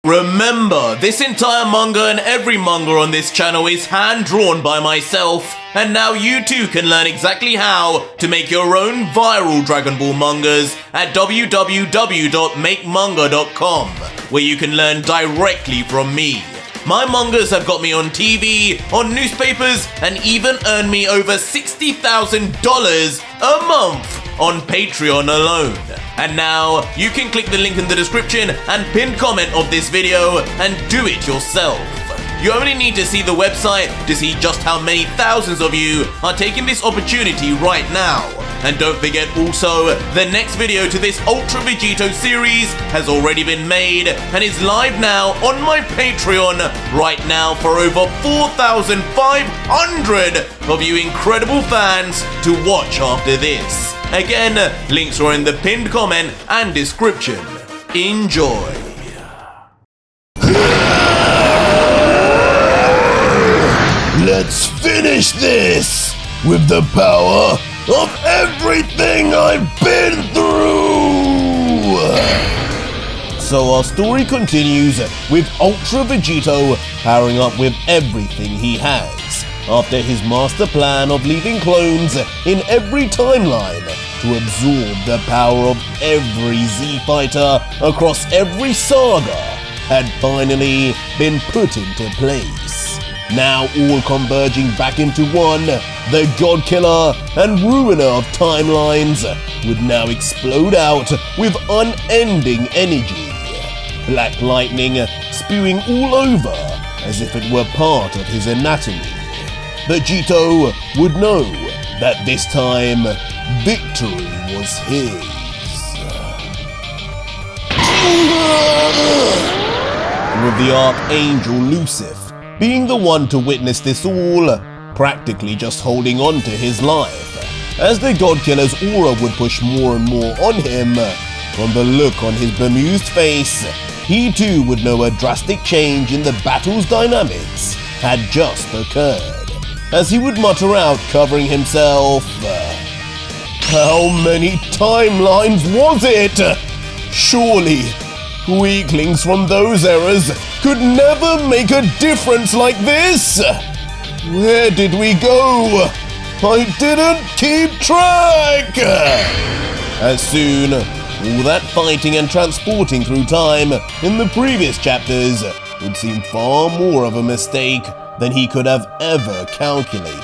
Remember, this entire manga and every manga on this channel is hand-drawn by myself, and now you too can learn exactly how to make your own viral Dragon Ball mangas at www.makemanga.com, where you can learn directly from me. My mangas have got me on TV, on newspapers, and even earned me over $60,000 a month on Patreon alone. And now, you can click the link in the description and pinned comment of this video and do it yourself. You only need to see the website to see just how many thousands of you are taking this opportunity right now. And don't forget also, the next video to this Ultra Vegito series has already been made and is live now on my Patreon right now for over 4,500 of you incredible fans to watch after this. Again, links are in the pinned comment and description. Enjoy. Let's finish this with the power of everything I've been through! So our story continues with Ultra Vegito powering up with everything he has, after his master plan of leaving clones in every timeline to absorb the power of every Z-Fighter across every saga had finally been put into place. Now all converging back into one, the God Killer and Ruiner of timelines would now explode out with unending energy. Black lightning spewing all over as if it were part of his anatomy. Vegito would know that this time, victory was his. With the Archangel Lucifer being the one to witness this all, practically just holding on to his life, as the God Killer's aura would push more and more on him. From the look on his bemused face, he too would know a drastic change in the battle's dynamics had just occurred, as he would mutter out, covering himself, "How many timelines was it? Surely weaklings from those eras could never make a difference like this! Where did we go? I didn't keep track!" As soon, all that fighting and transporting through time in the previous chapters would seem far more of a mistake than he could have ever calculated.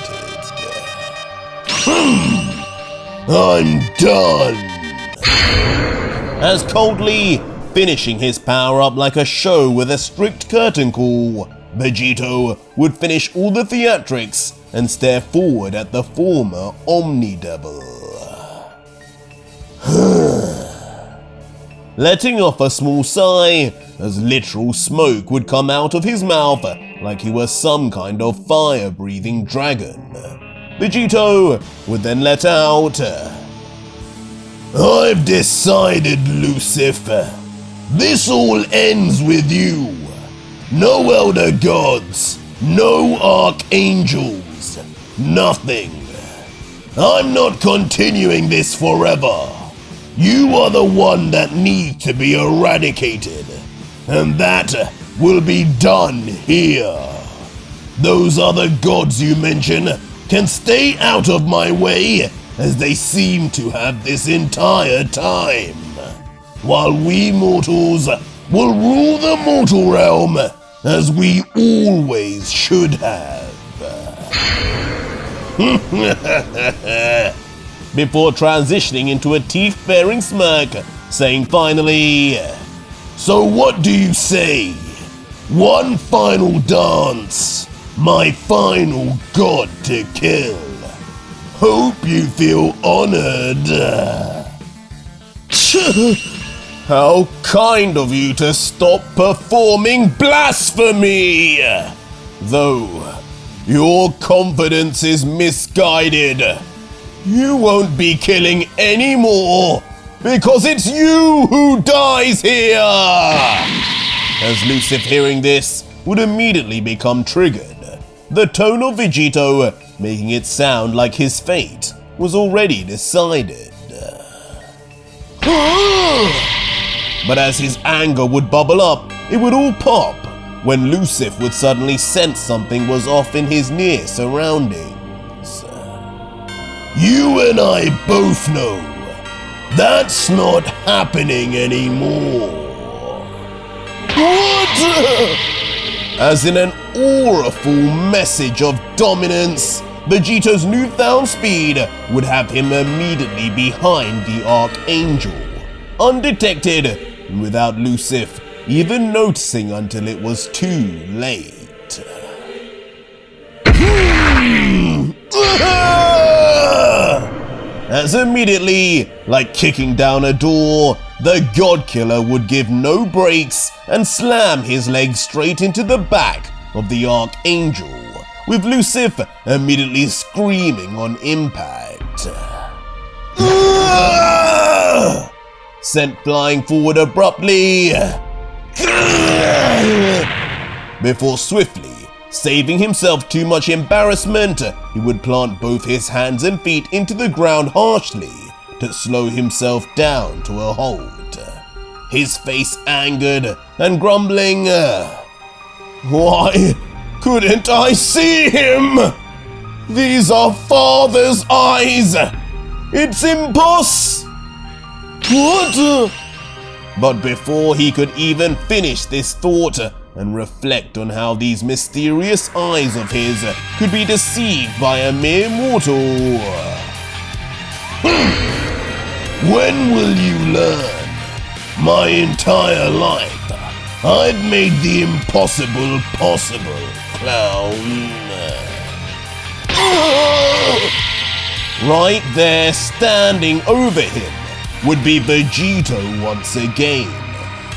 I'm done! As coldly finishing his power-up like a show with a strict curtain call, Vegito would finish all the theatrics and stare forward at the former Omnidouble. Letting off a small sigh as literal smoke would come out of his mouth like he was some kind of fire-breathing dragon. Vegito would then let out, "I've decided, Lucifer. This all ends with you. No elder gods, no archangels, nothing. I'm not continuing this forever. You are the one that needs to be eradicated, and that will be done here. Those other gods you mention can stay out of my way, as they seem to have this entire time, while we mortals will rule the mortal realm as we always should have." Before transitioning into a teeth-baring smirk, saying finally, "So what do you say? One final dance, my final god to kill. Hope you feel honored." How kind of you to stop performing blasphemy! Though, your confidence is misguided. You won't be killing anymore, because it's you who dies here! As Lucifer, hearing this, would immediately become triggered, the tone of Vegito making it sound like his fate was already decided. But as his anger would bubble up, it would all pop when Lucif would suddenly sense something was off in his near surroundings. You and I both know that's not happening anymore. What? As in an auraful message of dominance, Vegito's newfound speed would have him immediately behind the Archangel, undetected and without Lucif even noticing until it was too late. As immediately, like kicking down a door, the God Killer would give no breaks and slam his leg straight into the back of the Archangel, with Lucif immediately screaming on impact. Sent flying forward abruptly, before swiftly saving himself too much embarrassment, he would plant both his hands and feet into the ground harshly to slow himself down to a halt, his face angered and grumbling, "Why couldn't I see him? These are Father's eyes! It's What?" But before he could even finish this thought and reflect on how these mysterious eyes of his could be deceived by a mere mortal. When will you learn? My entire life, I've made the impossible possible, clown. Right there, standing over him, would be Vegito once again,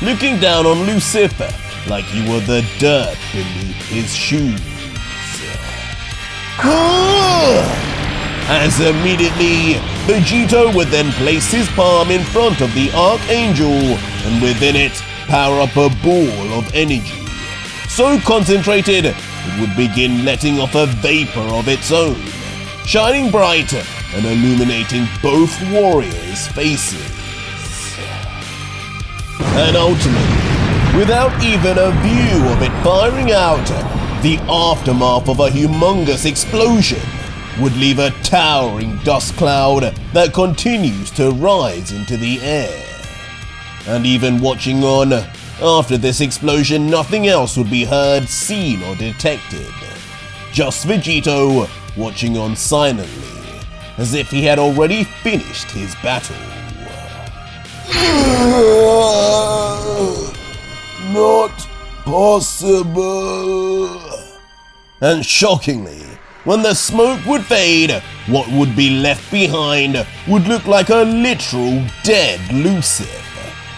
looking down on Lucifer like he were the dirt beneath his shoes. As immediately, Vegito would then place his palm in front of the Archangel and within it power up a ball of energy. So concentrated, it would begin letting off a vapor of its own, shining bright and illuminating both warriors' faces. And ultimately, without even a view of it firing out, the aftermath of a humongous explosion would leave a towering dust cloud that continues to rise into the air. And even watching on, after this explosion, nothing else would be heard, seen, or detected. Just Vegito watching on silently, as if he had already finished his battle. Not possible. And shockingly, when the smoke would fade, what would be left behind would look like a literal dead Lucif.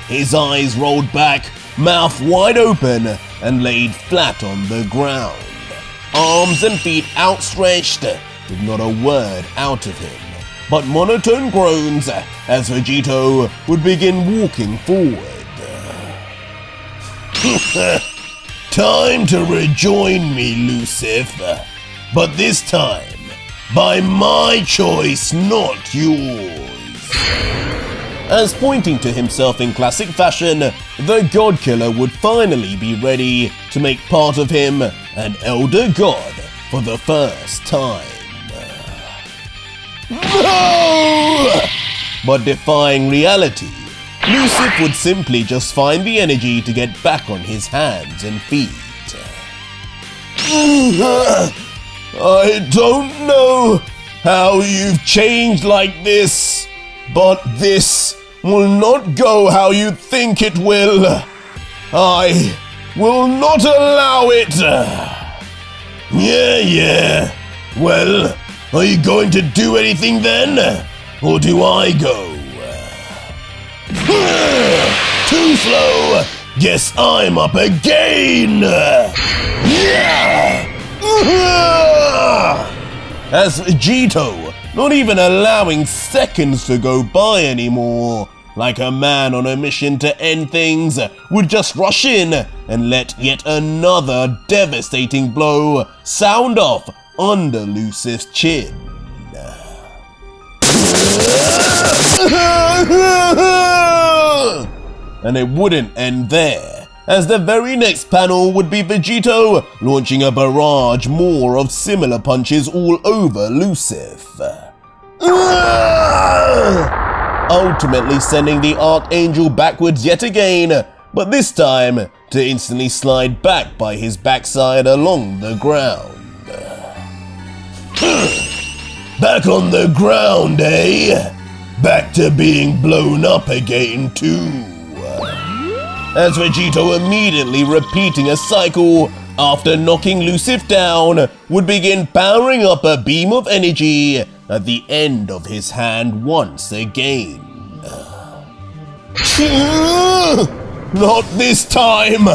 His eyes rolled back, mouth wide open, and laid flat on the ground. Arms and feet outstretched, with not a word out of him, but monotone groans as Vegito would begin walking forward. Time to rejoin me, Lucifer. But this time, by my choice, not yours. As pointing to himself in classic fashion, the God Killer would finally be ready to make part of him an elder god for the first time. No! But defying reality, Lucif would simply just find the energy to get back on his hands and feet. I don't know how you've changed like this, but this will not go how you think it will. I will not allow it. Yeah. Well, are you going to do anything then? Or do I go? Too slow. Guess I'm up again. As Vegito, not even allowing seconds to go by anymore, like a man on a mission to end things, would just rush in and let yet another devastating blow sound off under Lucif's chin. And it wouldn't end there, as the very next panel would be Vegito launching a barrage more of similar punches all over Lucif. Ultimately sending the Archangel backwards yet again, but this time to instantly slide back by his backside along the ground. Back on the ground, eh? Back to being blown up again, too. As Vegito, immediately repeating a cycle after knocking Lucif down, would begin powering up a beam of energy at the end of his hand once again. Not this time!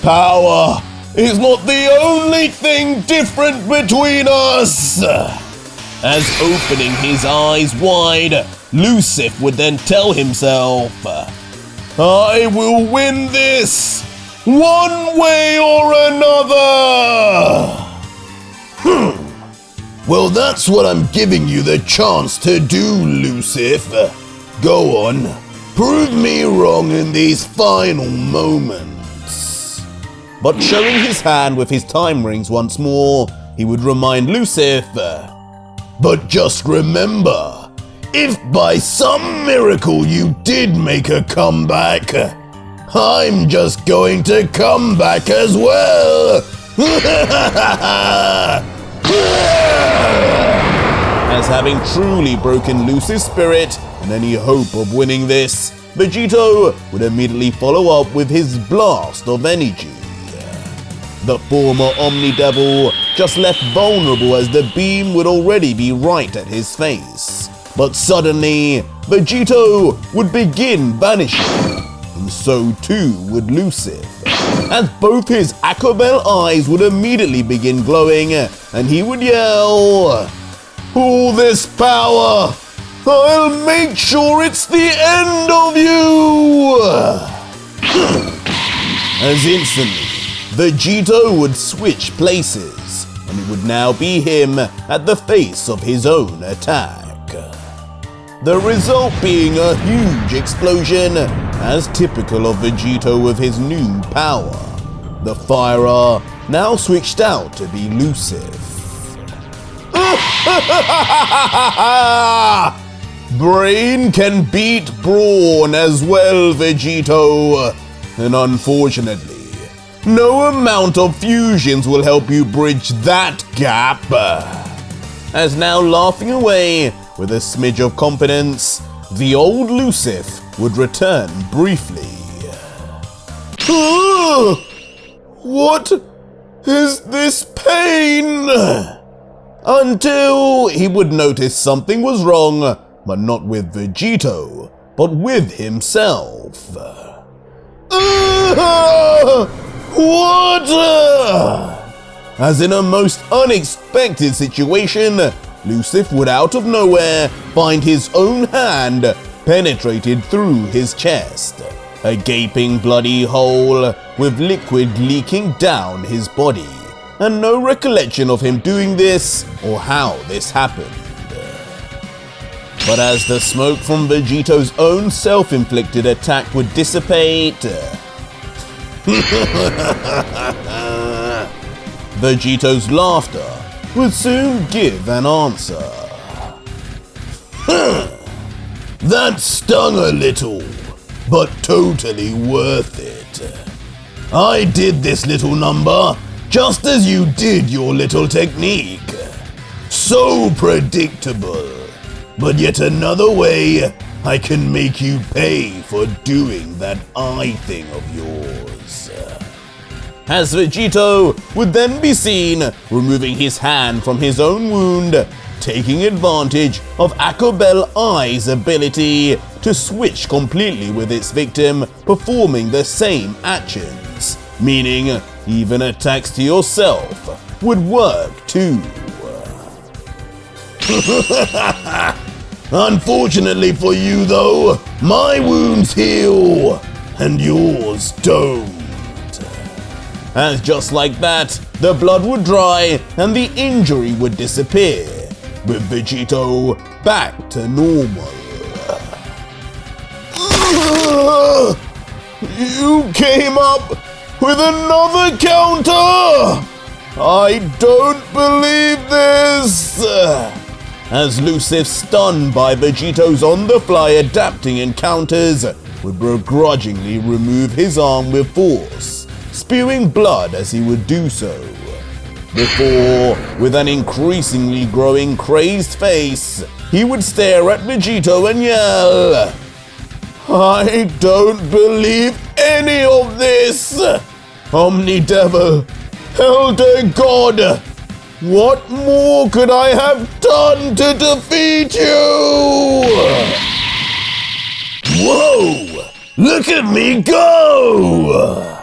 Power is not the only thing different between us! As opening his eyes wide, Lucif would then tell himself, I will win this! One way or another! Well, that's what I'm giving you the chance to do, Lucif. Go on, prove me wrong in these final moments. But showing his hand with his time rings once more, he would remind Lucif, but just remember, if by some miracle you did make a comeback, I'm just going to come back as well! As having truly broken Lucif's spirit and any hope of winning this, Vegito would immediately follow up with his blast of energy. The former Omnidevil just left vulnerable as the beam would already be right at his face. But suddenly, Vegito would begin vanishing, and so too would Lucif, as both his Akabel eyes would immediately begin glowing, and he would yell, all this power! I'll make sure it's the end of you! As instantly, Vegito would switch places, and it would now be him at the face of his own attack. The result being a huge explosion, as typical of Vegito with his new power. The firer now switched out to be Lucif. Brain can beat brawn as well, Vegito. And unfortunately, no amount of fusions will help you bridge that gap. As now laughing away with a smidge of confidence, the old Lucif would return briefly. What is this pain? Until he would notice something was wrong, but not with Vegito, but with himself. What? As in a most unexpected situation, Lucif would out of nowhere find his own hand penetrated through his chest, a gaping bloody hole with liquid leaking down his body, and no recollection of him doing this or how this happened. But as the smoke from Vegito's own self-inflicted attack would dissipate, Vegito's laughter would soon give an answer. That stung a little, but totally worth it. I did this little number just as you did your little technique. So predictable, but yet another way I can make you pay for doing that eye thing of yours. As Vegito would then be seen removing his hand from his own wound, taking advantage of Akabel Eye's ability to switch completely with its victim, performing the same actions, meaning even attacks to yourself would work too. Unfortunately for you though, my wounds heal, and yours don't. And just like that, the blood would dry and the injury would disappear, with Vegito back to normal. You came up with another counter! I don't believe this! As Lucif, stunned by Vegito's on-the-fly adapting encounters, would begrudgingly remove his arm with force, spewing blood as he would do so. Before, with an increasingly growing crazed face, he would stare at Vegito and yell, "I don't believe any of this! Omnidevil, Elder God, what more could I have done to defeat you?" Whoa! Look at me go!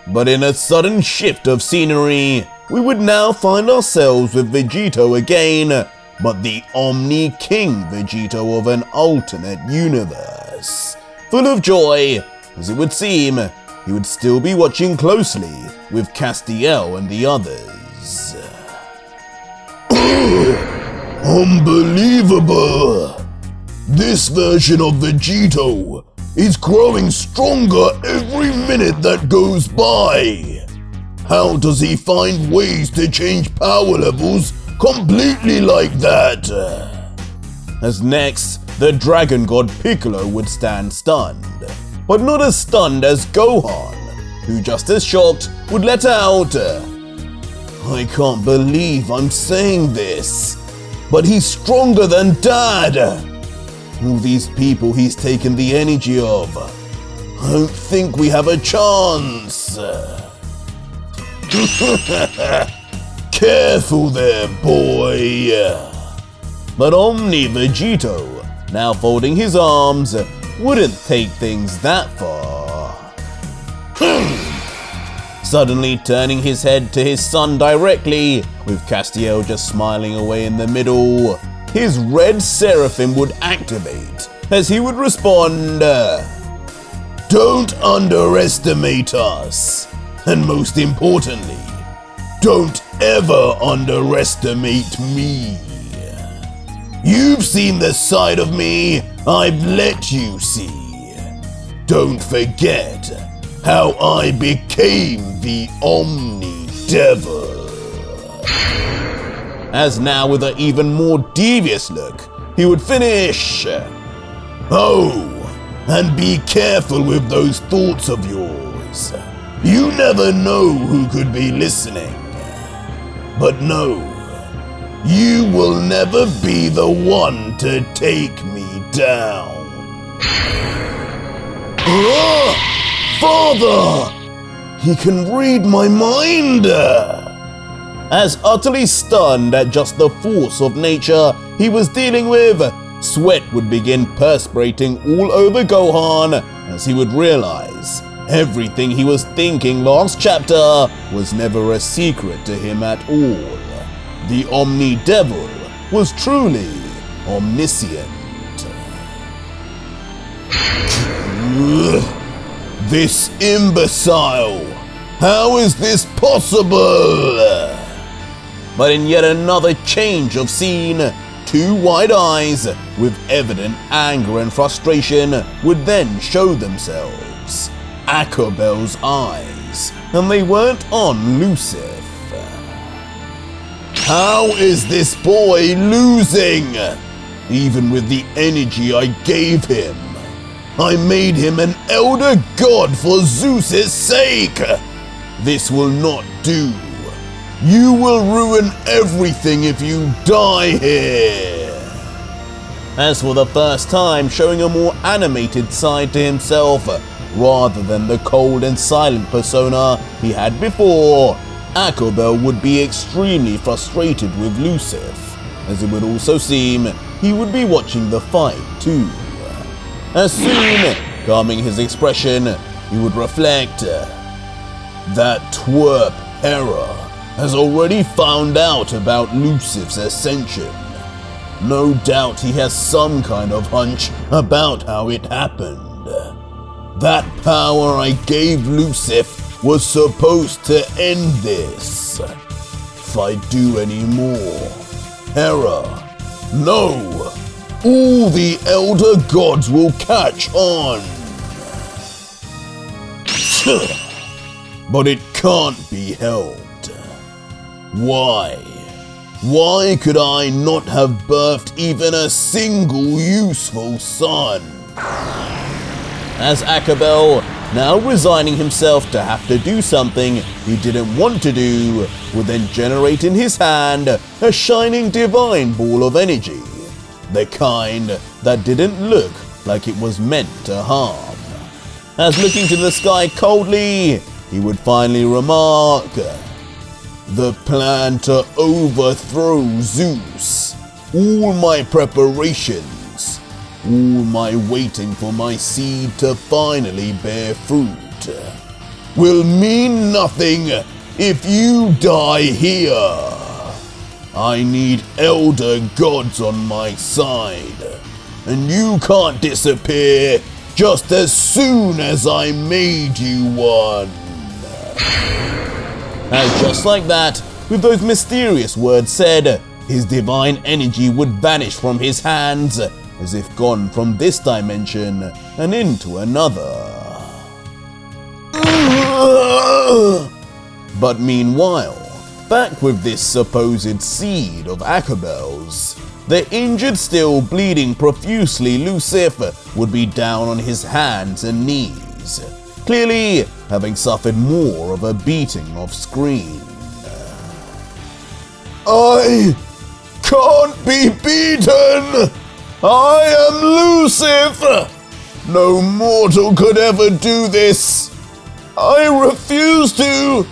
But in a sudden shift of scenery, we would now find ourselves with Vegito again, but the Omni King Vegito of an alternate universe. Full of joy, as it would seem, he would still be watching closely with Castiel and the others. Unbelievable! This version of Vegito is growing stronger every minute that goes by. How does he find ways to change power levels completely like that? As next, the Dragon God Piccolo would stand stunned, but not as stunned as Gohan, who just as shocked would let out, "I can't believe I'm saying this, but he's stronger than Dad. All these people he's taken the energy of. I don't think we have a chance." Careful there, boy. But Omni Vegito, now folding his arms, wouldn't take things that far. Suddenly turning his head to his son directly, with Castiel just smiling away in the middle, his red seraphim would activate as he would respond, Don't underestimate us. And most importantly, don't ever underestimate me. You've seen the side of me I've let you see. Don't forget how I became the Omni-Devil. As now with an even more devious look, he would finish, "Oh, and be careful with those thoughts of yours. You never know who could be listening. But no, you will never be the one to take me down." Father! He can read my mind! As utterly stunned at just the force of nature he was dealing with, sweat would begin perspirating all over Gohan as he would realize everything he was thinking last chapter was never a secret to him at all. The Omni-Devil was truly omniscient. This imbecile! How is this possible? But in yet another change of scene, two wide eyes with evident anger and frustration would then show themselves. Akabel's eyes, and they weren't on Lucif. How is this boy losing? Even with the energy I gave him. I made him an elder god for Zeus's sake. This will not do. You will ruin everything if you die here. As for the first time showing a more animated side to himself, rather than the cold and silent persona he had before, Akabel would be extremely frustrated with Lucif, as it would also seem he would be watching the fight too. As soon, calming his expression, he would reflect, "That twerp Hera has already found out about Lucif's ascension. No doubt he has some kind of hunch about how it happened. That power I gave Lucif was supposed to end this. If I do any more, Hera, no, all the elder gods will catch on." But it can't be helped. Why? Why could I not have birthed even a single useful son? As Akabel, now resigning himself to have to do something he didn't want to do, would then generate in his hand a shining divine ball of energy, the kind that didn't look like it was meant to harm. As looking to the sky coldly, he would finally remark, "The plan to overthrow Zeus, all my preparations, all my waiting for my seed to finally bear fruit, will mean nothing if you die here. I need elder gods on my side, and you can't disappear just as soon as I made you one." As just like that, with those mysterious words said, his divine energy would vanish from his hands, as if gone from this dimension and into another. But meanwhile, back with this supposed seed of Akabel's, the injured, still bleeding profusely Lucifer would be down on his hands and knees, clearly having suffered more of a beating off screen. "I can't be beaten! I am Lucifer! No mortal could ever do this! I refuse to!"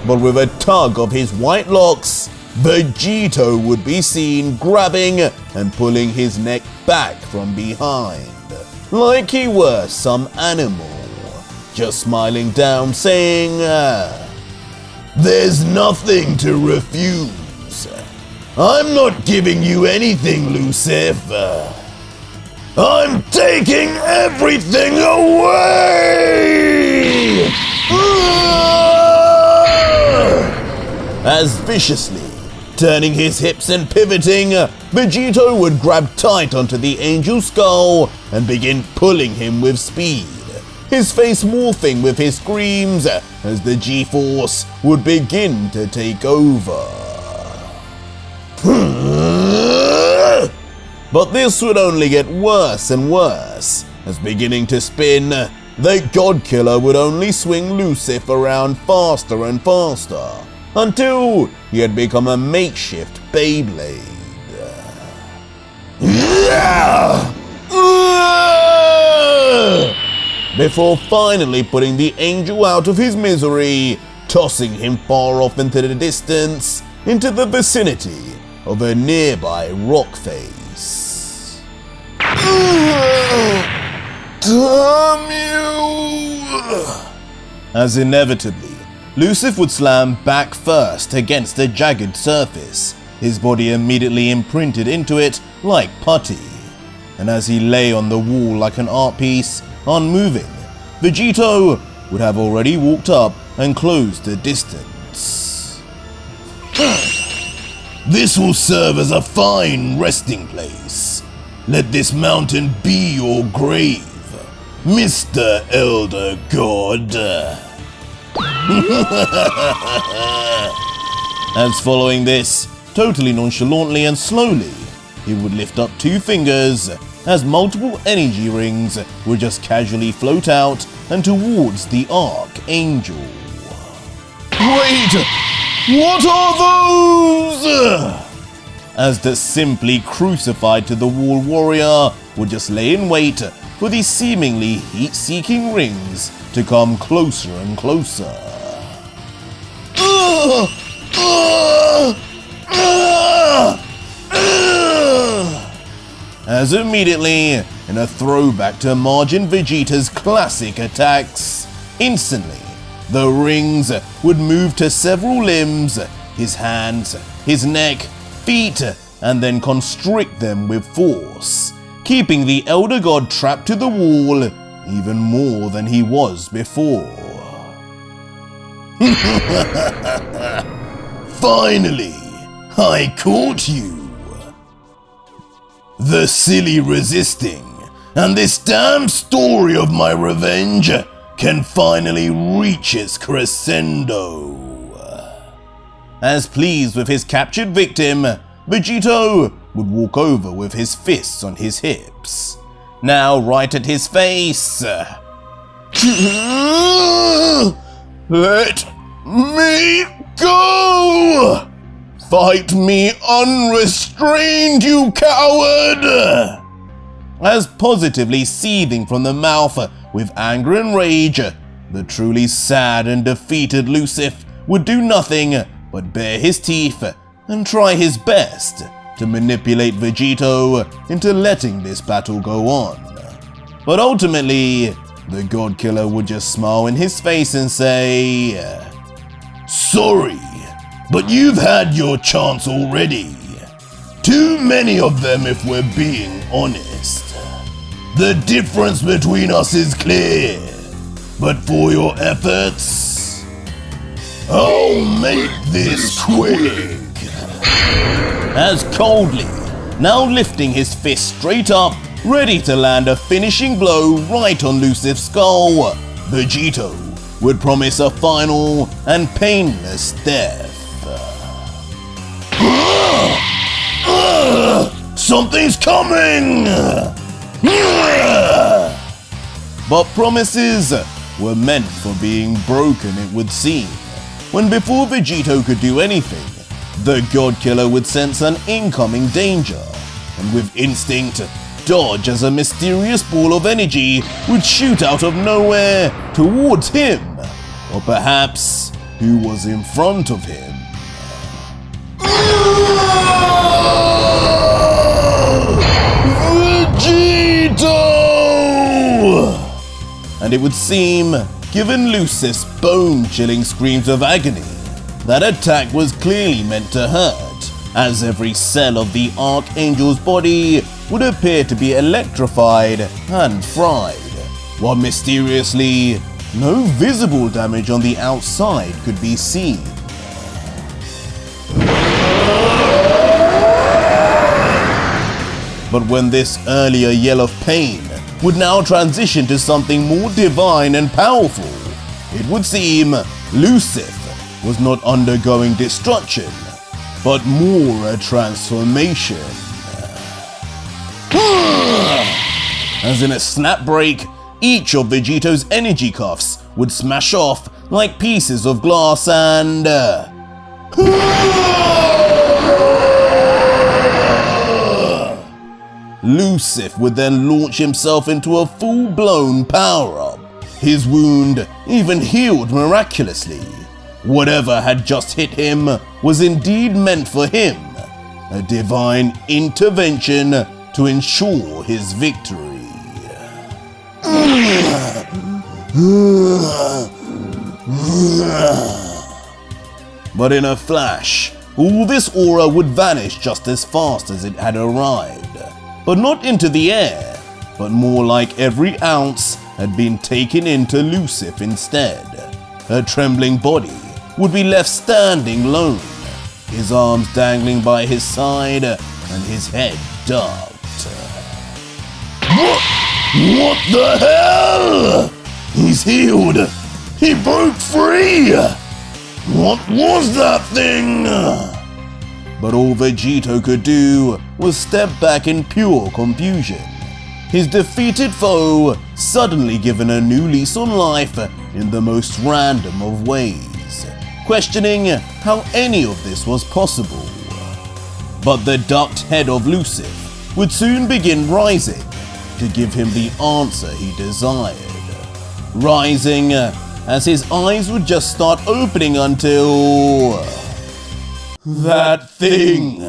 But with a tug of his white locks, Vegito would be seen grabbing and pulling his neck back from behind, like he were some animal, just smiling down saying, "There's nothing to refuse. I'm not giving you anything, Lucifer. I'm taking everything away!" As viciously, turning his hips and pivoting, Vegito would grab tight onto the angel's skull and begin pulling him with speed, his face morphing with his screams as the G-force would begin to take over. But this would only get worse and worse, as beginning to spin, the God Killer would only swing Lucifer around faster and faster, until he had become a makeshift Beyblade. Before finally putting the angel out of his misery, tossing him far off into the distance, into the vicinity of a nearby rock face. Damn you! As inevitably, Lucifer would slam back first against a jagged surface, his body immediately imprinted into it like putty. And as he lay on the wall like an art piece, unmoving, Vegito would have already walked up and closed the distance. This will serve as a fine resting place. Let this mountain be your grave, Mr. Elder God. As following this, totally nonchalantly and slowly, he would lift up two fingers as multiple energy rings would just casually float out and towards the Archangel. Wait! What are those? As the simply crucified to the wall warrior would just lay in wait for these seemingly heat-seeking rings to come closer and closer. As immediately, in a throwback to Margin Vegeta's classic attacks, instantly, the rings would move to several limbs, his hands, his neck, feet, and then constrict them with force, keeping the Elder God trapped to the wall even more than he was before. Finally, I caught you. The silly resisting and this damn story of my revenge can finally reach its crescendo. As pleased with his captured victim, Vegito would walk over with his fists on his hips, now right at his face. Let me go! Fight me unrestrained, you coward! As positively seething from the mouth with anger and rage, the truly sad and defeated Lucif would do nothing but bare his teeth and try his best to manipulate Vegito into letting this battle go on. But ultimately, the God Killer would just smile in his face and say, "Sorry, but you've had your chance already. Too many of them if we're being honest. The difference between us is clear, but for your efforts, I'll make this quick." As coldly, now lifting his fist straight up, ready to land a finishing blow right on Lucif's skull, Vegito would promise a final and painless death. Something's coming! But promises were meant for being broken, it would seem, when before Vegito could do anything, the God Killer would sense an incoming danger, and with instinct, dodge as a mysterious ball of energy would shoot out of nowhere towards him, or perhaps who was in front of him. Vegito! And it would seem, given Lucif's bone-chilling screams of agony, that attack was clearly meant to hurt, as every cell of the Archangel's body would appear to be electrified and fried, while mysteriously, no visible damage on the outside could be seen. But when this earlier yell of pain would now transition to something more divine and powerful, it would seem Lucif was not undergoing destruction, but more a transformation. As in a snap break, each of Vegito's energy cuffs would smash off like pieces of glass and... Lucif would then launch himself into a full-blown power-up, his wound even healed miraculously. Whatever had just hit him was indeed meant for him, a divine intervention to ensure his victory. But in a flash, all this aura would vanish just as fast as it had arrived. But not into the air, but more like every ounce had been taken into Lucif instead. Her trembling body would be left standing lone, his arms dangling by his side and his head ducked. What the hell? He's healed! He broke free! What was that thing? But all Vegito could do was step back in pure confusion, his defeated foe suddenly given a new lease on life in the most random of ways, questioning how any of this was possible. But the ducked head of Lucif would soon begin rising to give him the answer he desired, rising as his eyes would just start opening until... That thing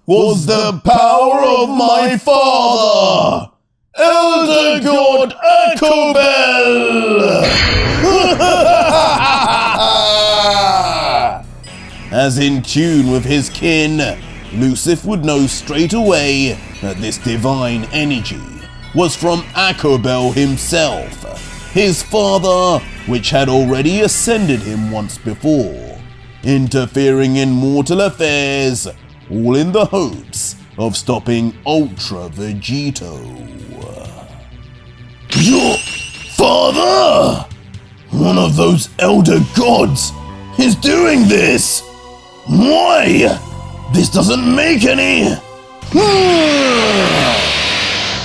was the power of my father, Elder God Ecobel! As in tune with his kin, Lucif would know straight away that this divine energy was from Ecobel himself, his father, which had already ascended him once before, interfering in mortal affairs, all in the hopes of stopping Ultra Vegito. Your father? One of those elder gods is doing this! Why? This doesn't make any...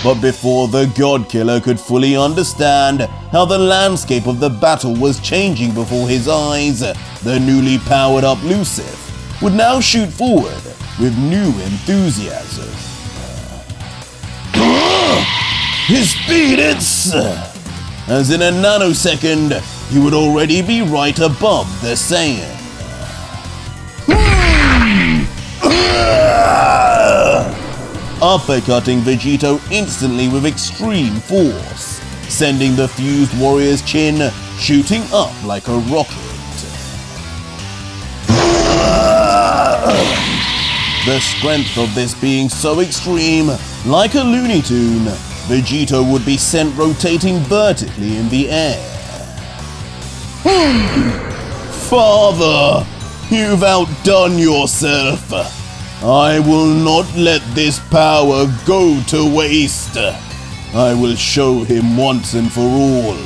But before the God Killer could fully understand how the landscape of the battle was changing before his eyes, the newly powered up Lucif would now shoot forward with new enthusiasm. His speed, it's... As in a nanosecond, he would already be right above the Saiyan. Uppercutting Vegito instantly with extreme force, sending the fused warrior's chin shooting up like a rocket. The strength of this being so extreme, like a Looney Tune, Vegito would be sent rotating vertically in the air. Father, you've outdone yourself. I will not let this power go to waste. I will show him once and for all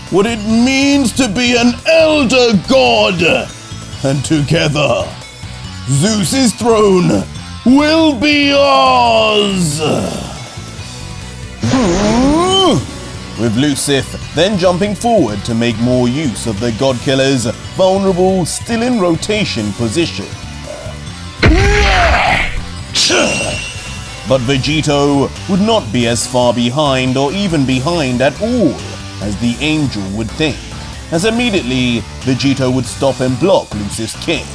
what it means to be an elder god. And together, Zeus's throne will be ours. With Lucif then jumping forward to make more use of the God Killer's vulnerable, still in rotation position. But Vegito would not be as far behind or even behind at all as the angel would think, as immediately Vegito would stop and block Lucif's kick.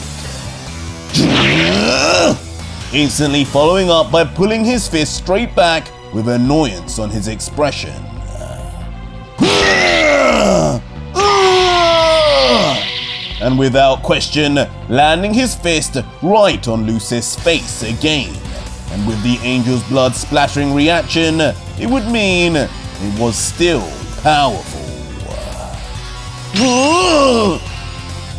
Instantly following up by pulling his fist straight back with annoyance on his expression. And without question, landing his fist right on Lucif's face again. And with the angel's blood splattering reaction, it would mean it was still powerful.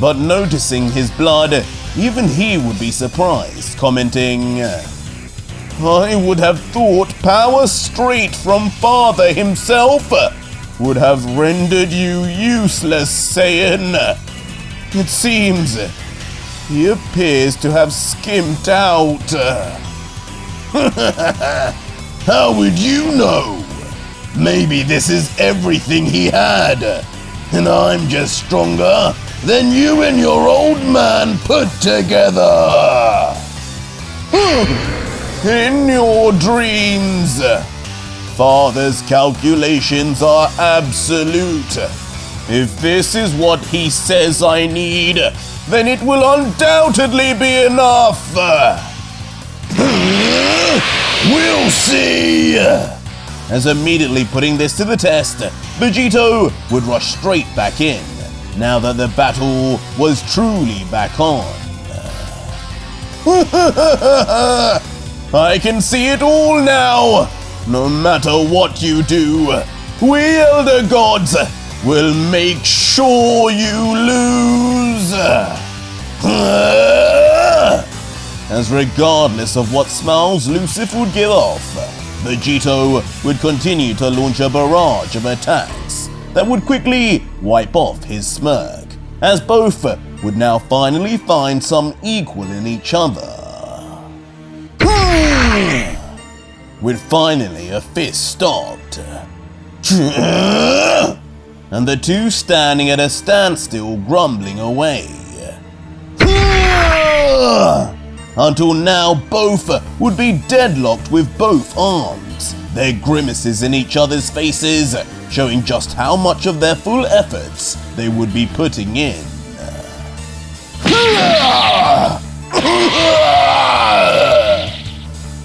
But noticing his blood, even he would be surprised, commenting, I would have thought power straight from Father himself would have rendered you useless, Saiyan. It seems he appears to have skimped out. How would you know? Maybe this is everything he had, and I'm just stronger than you and your old man put together. In your dreams, Father's calculations are absolute. If this is what he says I need, then it will undoubtedly be enough. We'll see! As immediately putting this to the test, Vegito would rush straight back in, now that the battle was truly back on. I can see it all now! No matter what you do, we Elder Gods will make sure you lose! As regardless of what smiles Lucif would give off, Vegito would continue to launch a barrage of attacks that would quickly wipe off his smirk, as both would now finally find some equal in each other. With finally a fist stopped, and the two standing at a standstill grumbling away. Until now both would be deadlocked with both arms, their grimaces in each other's faces showing just how much of their full efforts they would be putting in.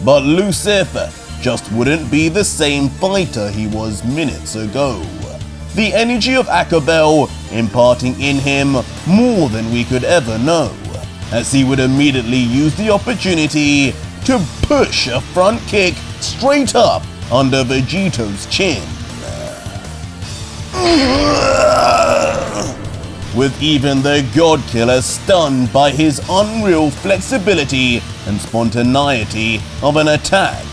But Lucif just wouldn't be the same fighter he was minutes ago. The energy of Akabel imparting in him more than we could ever know, as he would immediately use the opportunity to push a front kick straight up under Vegito's chin. With even the God Killer stunned by his unreal flexibility and spontaneity of an attack,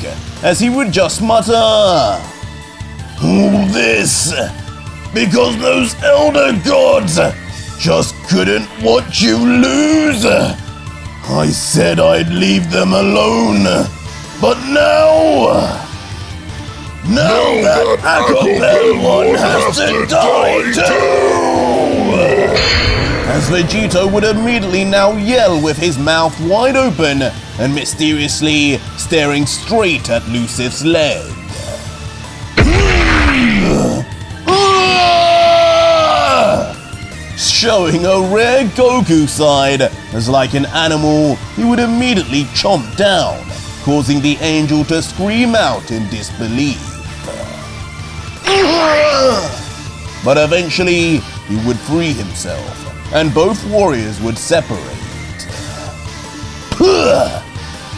as he would just mutter, All this because those elder gods just couldn't watch you lose. I said I'd leave them alone, but now that Akabel one has to die too! As Vegito would immediately now yell with his mouth wide open and mysteriously staring straight at Lucif's leg. Showing a rare Goku side, as like an animal, he would immediately chomp down, causing the angel to scream out in disbelief. But eventually, he would free himself, and both warriors would separate.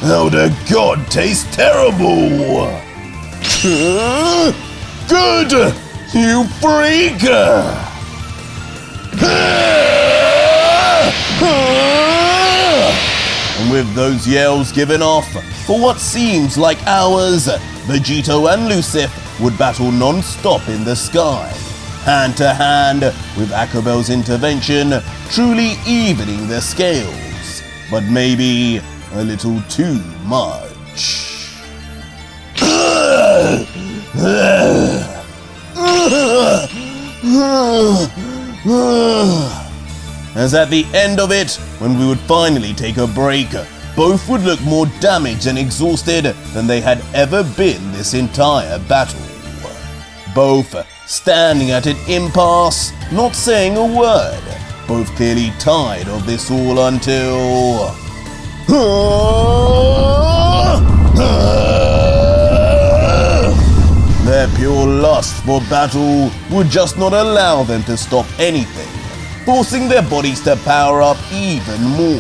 Elder God tastes terrible! Good! You freak! And with those yells given off, for what seems like hours, Vegito and Lucif would battle non-stop in the sky, hand to hand, with Akabel's intervention truly evening the scales, but maybe a little too much. As at the end of it, when we would finally take a break, both would look more damaged and exhausted than they had ever been this entire battle. Both standing at an impasse, not saying a word, both clearly tired of this all until... Their pure lust for battle would just not allow them to stop anything, forcing their bodies to power up even more.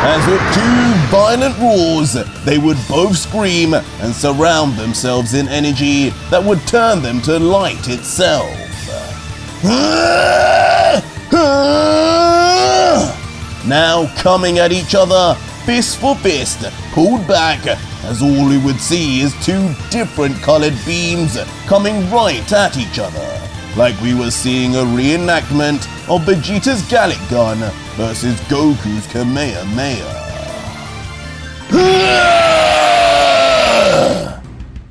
As with two violent roars, they would both scream and surround themselves in energy that would turn them to light itself. Now coming at each other, fist for fist, pulled back, as all we would see is two different colored beams coming right at each other, like we were seeing a reenactment of Vegeta's Gallic Gun versus Goku's Kamehameha.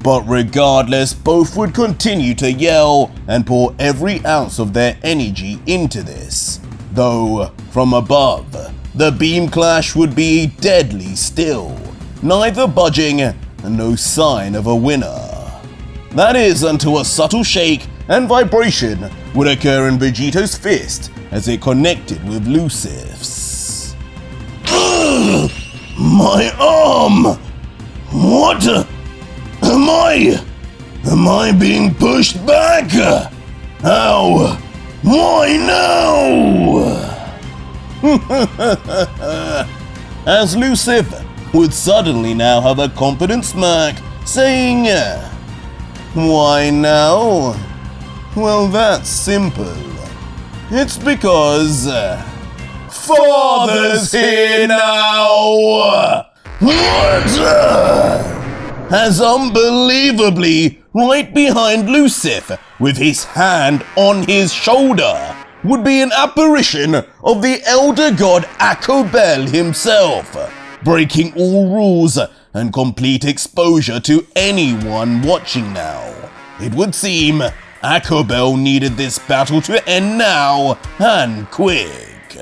But regardless, both would continue to yell and pour every ounce of their energy into this, though from above, the beam clash would be deadly still, neither budging and no sign of a winner. That is until a subtle shake and vibration would occur in Vegito's fist as it connected with Lucif's. My arm! What? Am I being pushed back? How? Why now? As Lucif would suddenly now have a confident smirk, saying, "Why now? Well, that's simple. It's because Father's here now!" What? As unbelievably, right behind Lucif, with his hand on his shoulder, would be an apparition of the elder god Akabel himself, breaking all rules and complete exposure to anyone watching now. It would seem Akabel needed this battle to end now, and quick.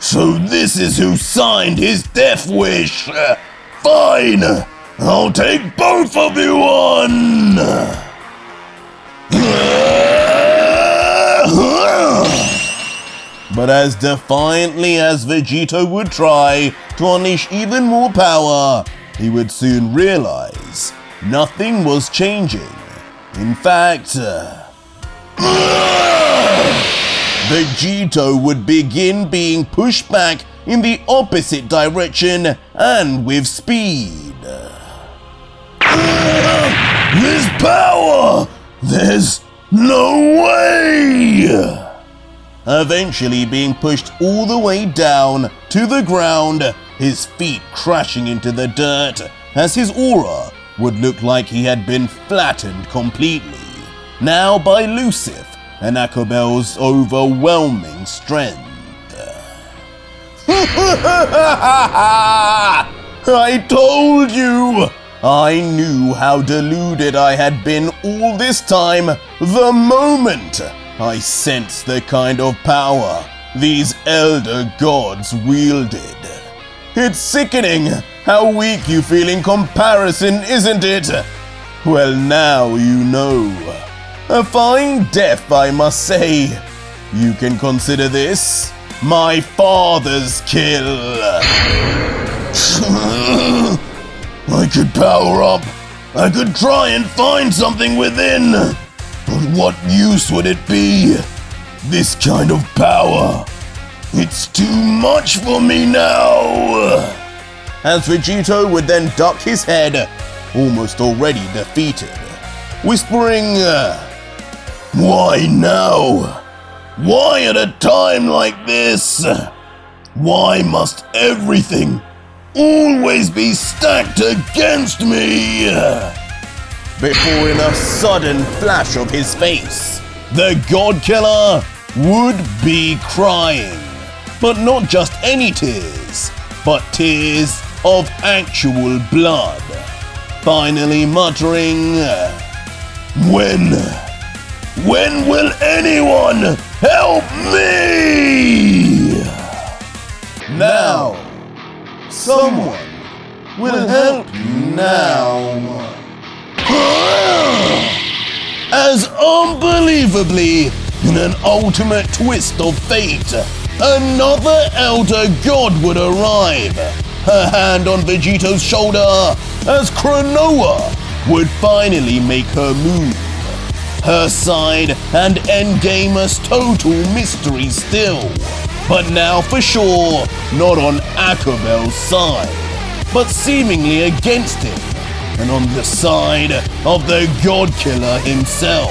So this is who signed his death wish! Fine! I'll take both of you on! But as defiantly as Vegito would try to unleash even more power, he would soon realize nothing was changing. In fact, Vegito would begin being pushed back in the opposite direction and with speed. This power! There's no way! eventually being pushed all the way down to the ground, his feet crashing into the dirt as his aura would look like he had been flattened completely, now by Lucif and Akabel's overwhelming strength. I told you! I knew how deluded I had been all this time the moment I sensed the kind of power these elder gods wielded. It's sickening how weak you feel in comparison, isn't it? Well, now you know. A fine death, I must say. You can consider this my father's kill. I could power up. I could try and find something within. But what use would it be? This kind of power. It's too much for me now. As Vegito would then duck his head, almost already defeated, whispering, "Why now? Why at a time like this? Why must everything always be stacked against me?" Before in a sudden flash of his face, the God Killer would be crying. But not just any tears, but tears of actual blood. Finally muttering, When will anyone help me? Now, someone will help you now. As unbelievably, in an ultimate twist of fate, another elder god would arrive, her hand on Vegito's shoulder, as Cronoa would finally make her move. Her side and endgamer's total mystery still, but now for sure not on Akabel's side, but seemingly against him, and on the side of the God Killer himself.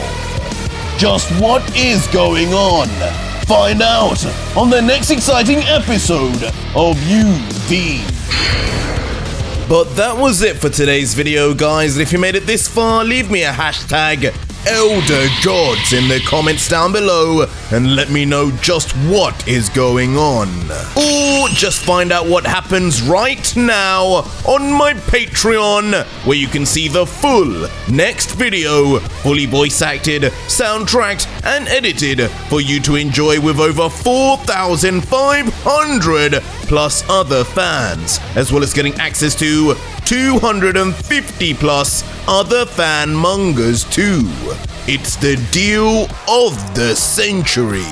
Just what is going on? Find out on the next exciting episode of UV. But that was it for today's video, guys. If you made it this far, leave me a hashtag Elder Gods in the comments down below and let me know just what is going on. Or just find out what happens right now on my Patreon, where you can see the full next video, fully voice acted, soundtracked and edited for you to enjoy with over 4,500 plus other fans, as well as getting access to 250 plus other fan mangas too. It's the deal of the century.